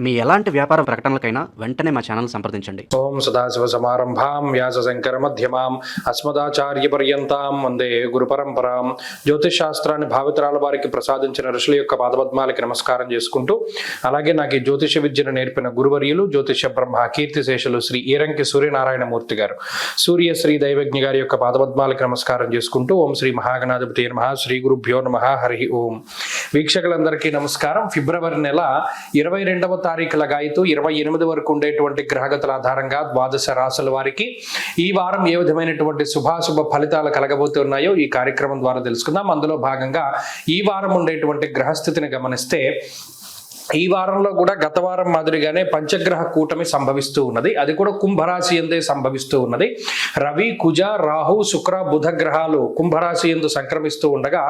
మీ ఎలాంటి వ్యాపార ప్రకటనలకైనా వెంటనే మా ఛానల్ సంప్రదించండి. ఓం సదాశివ సమారంభాం వ్యాస శంకర మధ్యమాం అస్మదాచార్య పర్యంతాం వందే గురు పరంపరాం. జ్యోతిష్ శాస్త్రాన్ని భావితరాల వారికి ప్రసాదించిన ఋషుల యొక్క పాదపద్మాలకి నమస్కారం చేసుకుంటూ, అలాగే నాకు ఈ జ్యోతిష విద్యను నేర్పిన గురువర్యులు జ్యోతిష బ్రహ్మ కీర్తిశేషులు శ్రీ ఈరంకి సూర్యనారాయణమూర్తి గారు, సూర్యశ్రీ దైవజ్ఞ గారి యొక్క పాదపద్మాలకి నమస్కారం చేసుకుంటూ, ఓం శ్రీ మహాగణాధిపతి నమః, శ్రీ గురుభ్యో నమః, హరి ఓం. వీక్షకులందరికీ నమస్కారం. ఫిబ్రవరి నెల 22వ తారీఖు లగాయితూ 28 వరకు ఉండేటువంటి గ్రహగతుల ఆధారంగా ద్వాదశ రాశుల వారికి ఈ వారం ఏ విధమైనటువంటి శుభాశుభ ఫలితాలు కలగబోతున్నాయో ఈ కార్యక్రమం ద్వారా తెలుసుకుందాం. అందులో భాగంగా ఈ వారం ఉండేటువంటి గ్రహస్థితిని గమనిస్తే, ఈ వారంలో కూడా గత వారం మాదిరిగానే పంచగ్రహ కూటమి సంభవిస్తూ ఉన్నది. అది కూడా కుంభరాశి ఎందే సంభవిస్తూ ఉన్నది. రవి, కుజ, రాహు, శుక్ర, బుధ గ్రహాలు కుంభరాశి ఎందు సంక్రమిస్తూ ఉండగా,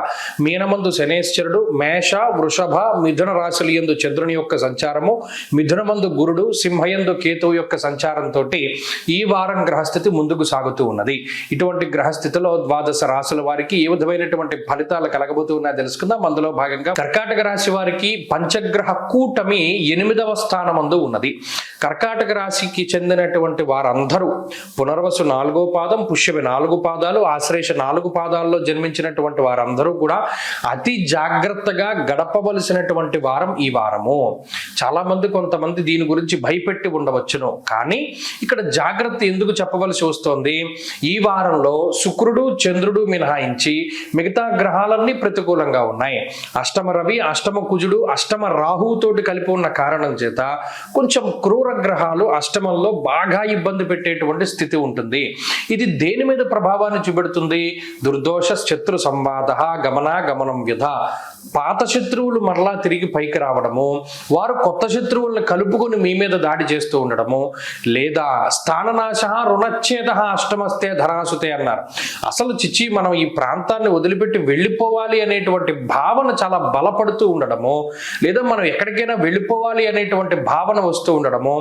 మీనమందు శనేశ్వరుడు, మేష, వృషభ, మిథున రాశుల యందు చంద్రుని యొక్క సంచారము, మిథునమందు గురుడు, సింహయందు కేతువు యొక్క సంచారంతో ఈ వారం గ్రహస్థితి ముందుకు సాగుతూ ఉన్నది. ఇటువంటి గ్రహస్థితిలో ద్వాదశ రాశుల వారికి ఏ విధమైనటువంటి ఫలితాలు కలగబోతూ ఉన్నాయో తెలుసుకుందాం. అందులో భాగంగా కర్కాటక రాశి వారికి పంచగ్రహ కూటమి 8వ స్థానమందు ఉన్నది. కర్కాటక రాశికి చెందినటువంటి వారందరూ పునర్వసు 4వ పాదం, పుష్యమి 4 పాదాలు, ఆశ్లేష 4 పాదాల్లో జన్మించినటువంటి వారందరూ కూడా అతి జాగ్రత్తగా గడపవలసినటువంటి వారం ఈ వారము. చాలా మంది కొంతమంది దీని గురించి భయపెట్టి ఉండవచ్చును, కానీ ఇక్కడ జాగ్రత్త ఎందుకు చెప్పవలసి వస్తోంది? ఈ వారంలో శుక్రుడు, చంద్రుడు మినహాయించి మిగతా గ్రహాలన్నీ ప్రతికూలంగా ఉన్నాయి. అష్టమ రవి, అష్టమ కుజుడు, అష్టమ రాహు తోటి కలిపి ఉన్న కారణం చేత కొంచెం క్రూర గ్రహాలు అష్టమంలో బాగా ఇబ్బంది పెట్టేటువంటి స్థితి ఉంటుంది. ఇది దేని మీద ప్రభావాన్ని చూపెడుతుంది? దుర్దోష శత్రు సంవాద గమనం వ్యధ. పాత శత్రువులు మరలా తిరిగి పైకి రావడము, వారు కొత్త శత్రువులను కలుపుకొని మీ మీద దాడి చేస్తూ ఉండడము, లేదా స్థాననాశ రుణచ్ఛేద అష్టమస్తే ధనాసుతే అన్నారు. అసలు చిచ్చి మనం ఈ ప్రాంతాన్ని వదిలిపెట్టి వెళ్ళిపోవాలి అనేటువంటి భావన చాలా బలపడుతూ ఉండడము, లేదా మనం ఎక్కడికైనా వెళ్ళిపోవాలి అనేటువంటి భావన వస్తూ ఉండడము.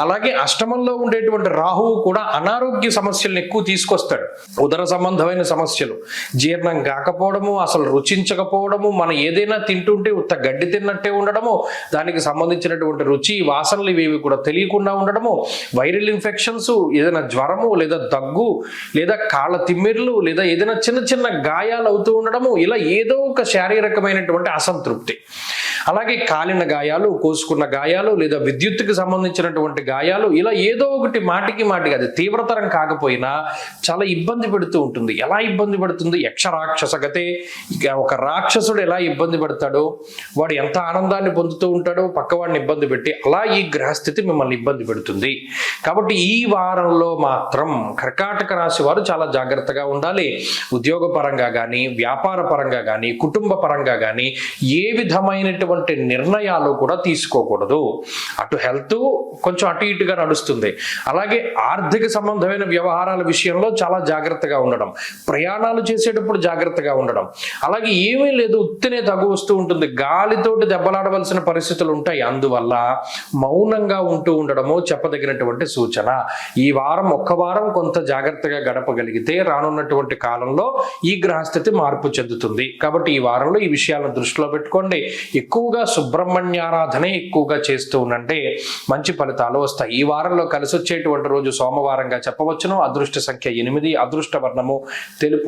అలాగే అష్టమంలో ఉండేటువంటి రాహువు కూడా అనారోగ్య సమస్యలను ఎక్కువ తీసుకొస్తాడు. ఉదర సంబంధమైన సమస్యలు, జీర్ణం కాకపోవడము, అసలు రుచించకపోవడము, మనం ఏదైనా తింటుంటే ఉత్త గడ్డి తిన్నట్టే ఉండడము, దానికి సంబంధించినటువంటి రుచి వాసనలు ఇవేవి కూడా తెలియకుండా ఉండడము, వైరల్ ఇన్ఫెక్షన్స్, ఏదైనా జ్వరము లేదా దగ్గు లేదా కాళ్ళ తిమ్మిర్లు లేదా ఏదైనా చిన్న చిన్న గాయాలు అవుతూ ఉండడము, ఇలా ఏదో ఒక శారీరకమైనటువంటి అసంతృప్తి. అలాగే కాలిన గాయాలు, కోసుకున్న గాయాలు లేదా విద్యుత్తుకి సంబంధించినటువంటి గాయాలు, ఇలా ఏదో ఒకటి మాటికి అది తీవ్రతరం కాకపోయినా చాలా ఇబ్బంది పెడుతూ ఉంటుంది. ఎలా ఇబ్బంది పెడుతుంది? యక్షరాక్షసగతే. ఇక ఒక రాక్షసుడు ఎలా ఇబ్బంది పెడతాడో, వాడు ఎంత ఆనందాన్ని పొందుతూ ఉంటాడో పక్కవాడిని ఇబ్బంది పెట్టి, అలా ఈ గ్రహస్థితి మిమ్మల్ని ఇబ్బంది పెడుతుంది. కాబట్టి ఈ వారంలో మాత్రం కర్కాటక రాశి వారు చాలా జాగ్రత్తగా ఉండాలి. ఉద్యోగ పరంగా కానీ, వ్యాపార పరంగా కానీ, కుటుంబ పరంగా కానీ ఏ విధమైనటువంటి నిర్ణయాలు కూడా తీసుకోకూడదు. అటు హెల్త్ కొంచెం అటు ఇటుగా నడుస్తుంది. అలాగే ఆర్థిక సంబంధమైన వ్యవహారాల విషయంలో చాలా జాగ్రత్తగా ఉండడం, ప్రయాణాలు చేసేటప్పుడు జాగ్రత్తగా ఉండడం. అలాగే ఏమీ లేదు, ఉత్తినే తగు వస్తూ ఉంటుంది, గాలితోటి దెబ్బలాడవలసిన పరిస్థితులు ఉంటాయి. అందువల్ల మౌనంగా ఉంటూ ఉండడము చెప్పదగినటువంటి సూచన. ఈ వారం ఒక్క వారం కొంత జాగ్రత్తగా గడపగలిగితే రానున్నటువంటి కాలంలో ఈ గ్రహస్థితి మార్పు చెందుతుంది. కాబట్టి ఈ వారంలో ఈ విషయాలను దృష్టిలో పెట్టుకోండి. ఎక్కువగా సుబ్రహ్మణ్యారాధనే ఎక్కువగా చేస్తూ ఉండంటే మంచి ఫలితాలు వస్తాయి. ఈ వారంలో కలిసి వచ్చేటువంటి రోజు సోమవారంగా చెప్పవచ్చును. అదృష్ట సంఖ్య 8, అదృష్ట వర్ణము తెలుపు.